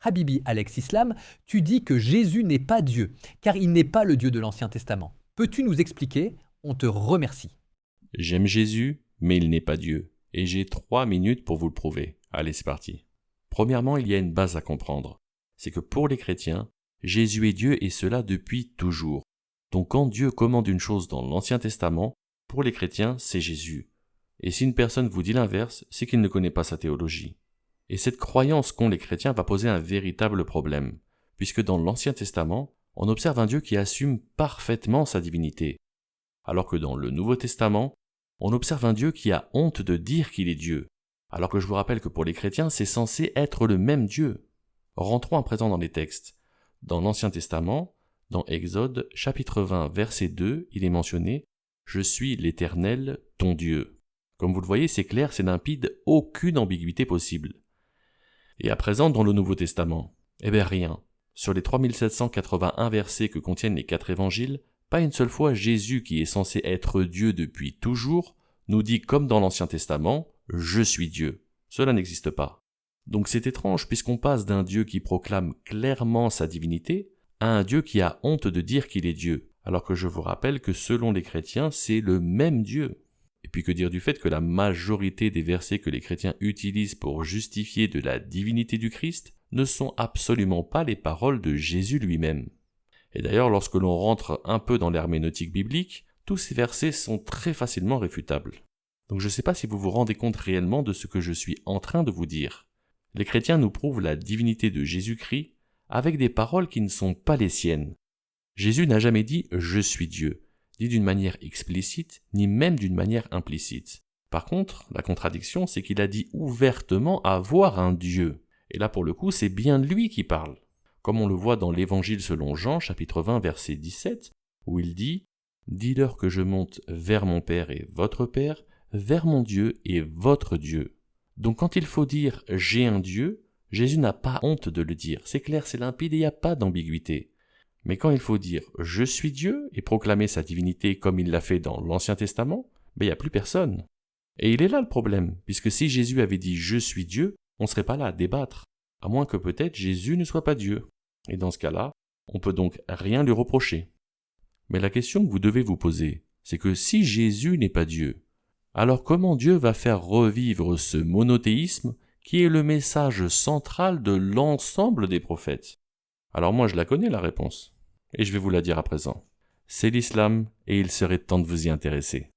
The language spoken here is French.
Habibi Alex Islam, tu dis que Jésus n'est pas Dieu, car il n'est pas le Dieu de l'Ancien Testament. Peux-tu nous expliquer? On te remercie. J'aime Jésus, mais il n'est pas Dieu. Et j'ai 3 minutes pour vous le prouver. Allez, c'est parti. Premièrement, il y a une base à comprendre. C'est que pour les chrétiens, Jésus est Dieu et cela depuis toujours. Donc quand Dieu commande une chose dans l'Ancien Testament, pour les chrétiens, c'est Jésus. Et si une personne vous dit l'inverse, c'est qu'il ne connaît pas sa théologie. Et cette croyance qu'ont les chrétiens va poser un véritable problème, puisque dans l'Ancien Testament, on observe un Dieu qui assume parfaitement sa divinité, alors que dans le Nouveau Testament, on observe un Dieu qui a honte de dire qu'il est Dieu, alors que je vous rappelle que pour les chrétiens, c'est censé être le même Dieu. Rentrons à présent dans les textes. Dans l'Ancien Testament, dans Exode, chapitre 20, verset 2, il est mentionné « Je suis l'Éternel, ton Dieu ». Comme vous le voyez, c'est clair, c'est limpide, aucune ambiguïté possible. Et à présent, dans le Nouveau Testament, rien. Sur les 3781 versets que contiennent les 4 évangiles, pas une seule fois Jésus, qui est censé être Dieu depuis toujours, nous dit comme dans l'Ancien Testament « Je suis Dieu ». Cela n'existe pas. Donc c'est étrange puisqu'on passe d'un Dieu qui proclame clairement sa divinité à un Dieu qui a honte de dire qu'il est Dieu, alors que je vous rappelle que selon les chrétiens, c'est le même Dieu. Et puis que dire du fait que la majorité des versets que les chrétiens utilisent pour justifier de la divinité du Christ ne sont absolument pas les paroles de Jésus lui-même. Et d'ailleurs, lorsque l'on rentre un peu dans l'herméneutique biblique, tous ces versets sont très facilement réfutables. Donc je ne sais pas si vous vous rendez compte réellement de ce que je suis en train de vous dire. Les chrétiens nous prouvent la divinité de Jésus-Christ avec des paroles qui ne sont pas les siennes. Jésus n'a jamais dit « Je suis Dieu », ni d'une manière explicite, ni même d'une manière implicite. Par contre, la contradiction, c'est qu'il a dit ouvertement avoir un Dieu. Et là, pour le coup, c'est bien lui qui parle. Comme on le voit dans l'Évangile selon Jean, chapitre 20, verset 17, où il dit « Dis-leur que je monte vers mon Père et votre Père, vers mon Dieu et votre Dieu. » Donc quand il faut dire « j'ai un Dieu », Jésus n'a pas honte de le dire. C'est clair, c'est limpide et il n'y a pas d'ambiguïté. Mais quand il faut dire « je suis Dieu » et proclamer sa divinité comme il l'a fait dans l'Ancien Testament, il n'y a plus personne. Et il est là le problème, puisque si Jésus avait dit « je suis Dieu », on ne serait pas là à débattre, à moins que peut-être Jésus ne soit pas Dieu. Et dans ce cas-là, on peut donc rien lui reprocher. Mais la question que vous devez vous poser, c'est que si Jésus n'est pas Dieu, alors comment Dieu va faire revivre ce monothéisme qui est le message central de l'ensemble des prophètes? Alors moi je la connais la réponse, et je vais vous la dire à présent. C'est l'islam et il serait temps de vous y intéresser.